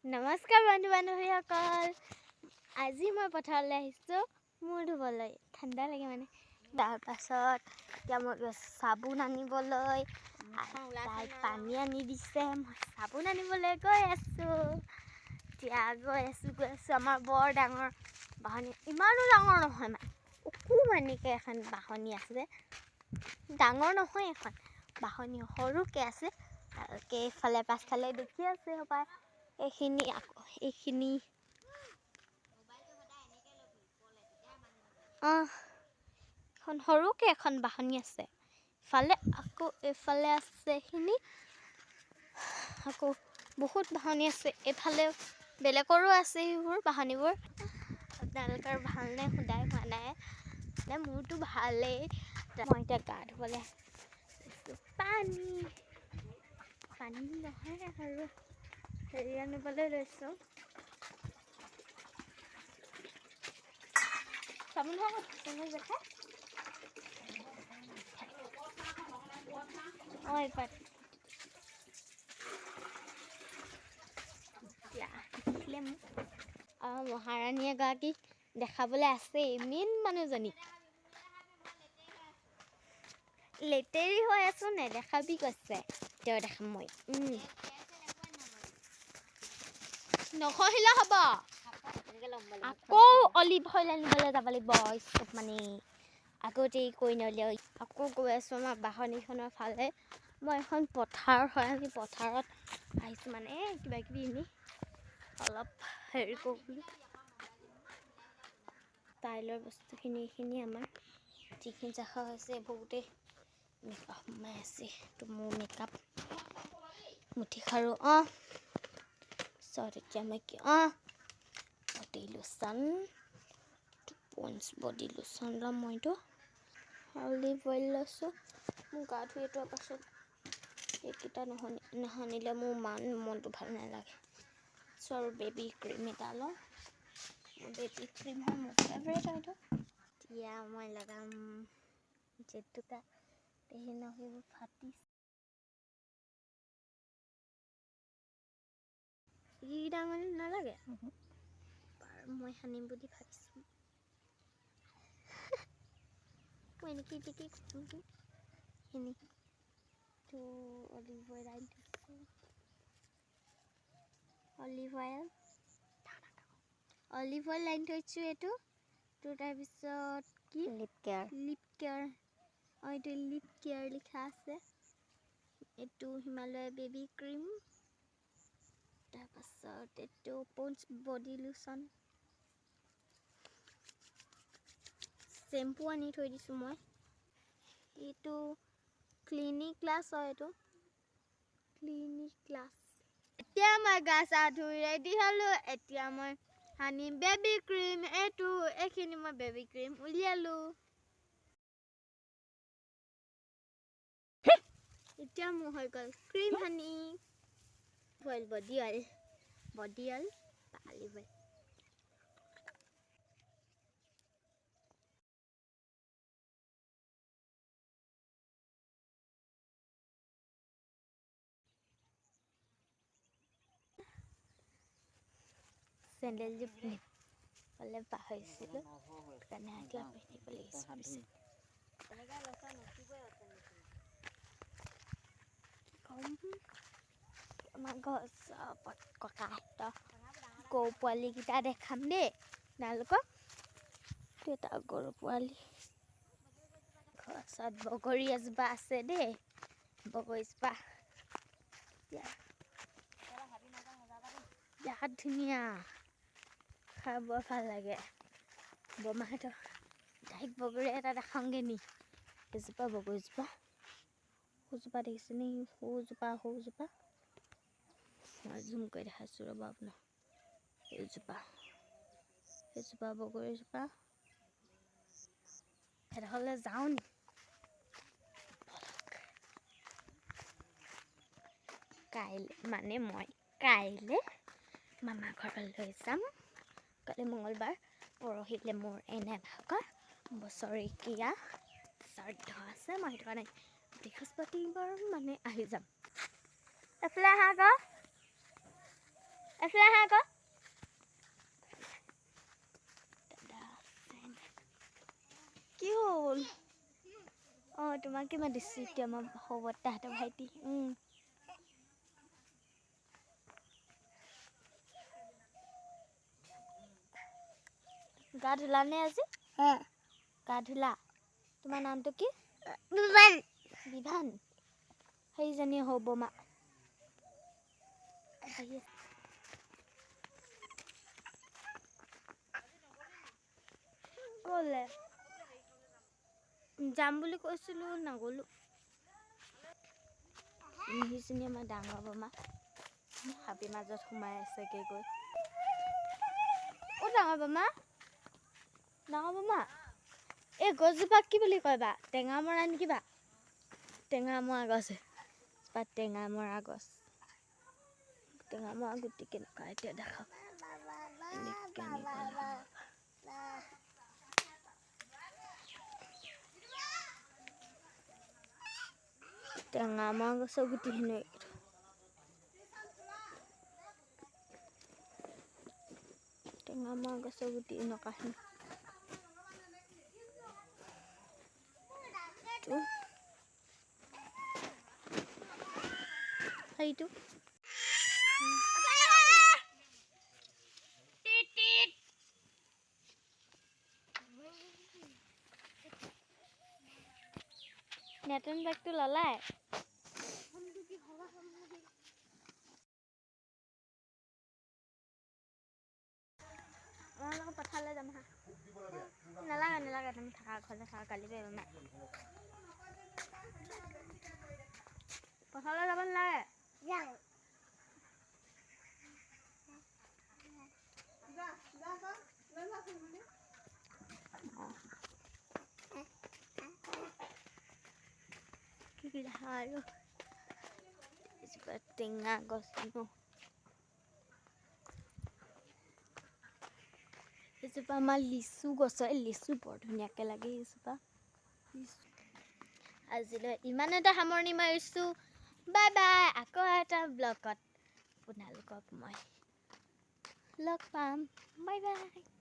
নমস্কাৰ বন্ধু বান্ধৱীসকল আজি মই পথাৰলৈ আহিছোঁ মূৰ ধুবলৈ ঠাণ্ডা লাগে মানে তাৰ পাছত এতিয়া মই চাবোন আনিবলৈ তাই পানী আনি দিছে মই চাবোন আনিবলৈ গৈ আছোঁ এতিয়া গৈ আছোঁ আমাৰ বৰ ডাঙৰ বাহনী ইমানো ডাঙৰ নহয় মানে অকণমানিকৈ এখন বাহনী আছে ডাঙৰ নহয় এখন বাহনী সৰুকৈ আছে তাকে এইফালে পাছফালে দেখি আছে সপায় এইখিনি এইখিনি এখন সৰুকৈ এখন বাহনী আছে ইফালে আকৌ এইফালে আছে এইখিনি আকৌ বহুত বাহনী আছে এইফালে বেলেগৰো আছে সেইবোৰ বাহনীবোৰ আপোনালোকৰ ভালনে সোধাই হোৱা নাই মানে মোৰতো ভালেই মই এতিয়া গা ধুবলৈ পানী নহয় আৰু হেৰি আনিবলৈ লৈছোঁ চাবোন জেঠা অঁ এইপাত দেখিলে মোক মহাৰাণী এগৰাকীক দেখাবলৈ আছেই মেইন মানুহজনী লেতেৰি হৈ আছোঁ নেদেখাবি কৈছে তেওঁ দেখাম মই নখহিলে হ'ব আকৌ অলিভ অইল আনিবলৈ যাব লাগিব চব মানে আগতেই কৈ নলৈ আকৌ গৈ আছোঁ আমাৰ বাহনীখনৰ ফালে মই এখন পথাৰ হয় আমি পথাৰত আহিছোঁ মানে কিবা কিবি এনেই অলপ হেৰি কৰোঁ বুলি ষ্টাইলৰ বস্তুখিনি এইখিনি আমাৰ যিখিনি জখা হৈছে বহুতেই মেকআপ সোমাই আছে তো মোৰ মেকআপ মুঠি খাৰু পিছত এতিয়া মই কি বডি লোচন পন্স বডি লোচন ল'ম মইতো অলিভ অইল লৈছোঁ মোৰ গা ধুই এইটোৰ পাছত এইকেইটা নাসানিলে মোৰ মনটো ভাল নালাগে চ' আৰু বেবী ক্ৰীম এটা লওঁ বেবী ক্ৰীম হয় মোৰ ফেভৰেট হয়তো এতিয়া মই লগাম জেতুকা সেইবোৰ ফাটিছে ই ডাঙৰ নালাগে মই সানিম বুলি ভাবিছোঁ মই এনেকৈ তো অলিভ অইল লাইন থৈছোঁ এইটো তো তাৰপিছত কি লিপ কেয়াৰ এইটো লিপ কেয়াৰ লিখা আছে এইটো হিমালয়া বেবী ক্ৰীম তাৰপাছত এইটো পন্স বডি লোচন শ্বেম্পু আনি থৈ দিছোঁ মই এইটো ক্লিনিক প্লাছ হয় এইটো ক্লিনিক প্লাছ এতিয়া মই গা চা ধুই ৰেডি হ'লোঁ এতিয়া মই সানিম বেবী ক্ৰীম এইখিনি মই বেবী ক্ৰীম উলিয়ালোঁ এতিয়া মোৰ হৈ গ'ল ক্ৰীম সানি বডি অইল অলিভ অইল চেণ্ডেলযোৰ পিন্ধিবলৈ পাহৰিছিলোঁ সেইকাৰণে এতিয়া পিন্ধিব লাগিছিল আমাৰ ঘৰ ককাহঁতৰ গৰু পোৱালিকেইটা দেখাম দেই আপোনালোকক এটা গৰু পোৱালি ঘৰত বগৰী এজোপা আছে দেই বগৰীজোপা বিৰাট ধুনীয়া খাই বৰ ভাল লাগে বৰমাহঁতৰ ডাইৰেক্ট বগৰী এটা দেখাওঁগৈ নি এজোপা বগৰীজোপা সৰুজোপা দেখিছেনে সৰুজোপা মই জুম কৰি দেখাইছোঁ ৰ'ব আপোনাক সেইজোপা বগৰীজোপা এডোখৰলৈ যাওঁ নি মই কাইলৈ মামা ঘৰলৈ যাম কালি মঙলবাৰ পৰহিলে মোৰ এনে ভাগৰ বছৰেকীয়া শ্ৰাদ্ধ আছে মই সেইটো কাৰণে বৃহস্পতিবাৰ মানে আহি যাম এফালে আহা আকৌ এইফালে আহা আকৌ কি হ'ল অঁ তোমাকে মাতিছোঁ এতিয়া মই হ'ব তাহাঁতৰ ভাইটি গা ধুলানে আজি গা ধুলা তোমাৰ নামটো কি বিভান সেইজনী হ'ব মা ক'লে যাম বুলি কৈছিলোঁ নগ'লোঁ মিহিজনী আমাৰ ডাঙৰ বমা হাবি মাজত সোমাই আছেগৈ গৈ অ' ডাঙৰ বমা এই গছজোপাক কি বুলি কয় বা টেঙা মৰা নেকি বা টেঙা মৰা গছ টেঙা মৰা গছ টেঙা মৰা গুটি কেনেকুৱা এতিয়া দেখাব টেঙা মৰা গছৰ গুটি হেনো টেঙা মৰা গছৰ গুটি এনেকুৱা হেনো সেইটো নতুন বেগটো ললাই মই পথাৰলৈ যাম হা নালাগে তুমি থাকা ঘৰলৈ থাকা কালি পাৰিবা নাই পথাৰলৈ যাব নালাগে আৰু টেঙা গছ এজোপা আমাৰ লিচু গছৰ লিচু বৰ ধুনীয়াকৈ লাগে এইজোপা আজিলৈ ইমানতে সামৰণি মাৰিছোঁ বাই বাই আকৌ এটা ব্লগত আপোনালোকক মই লগ পাম বাই বাই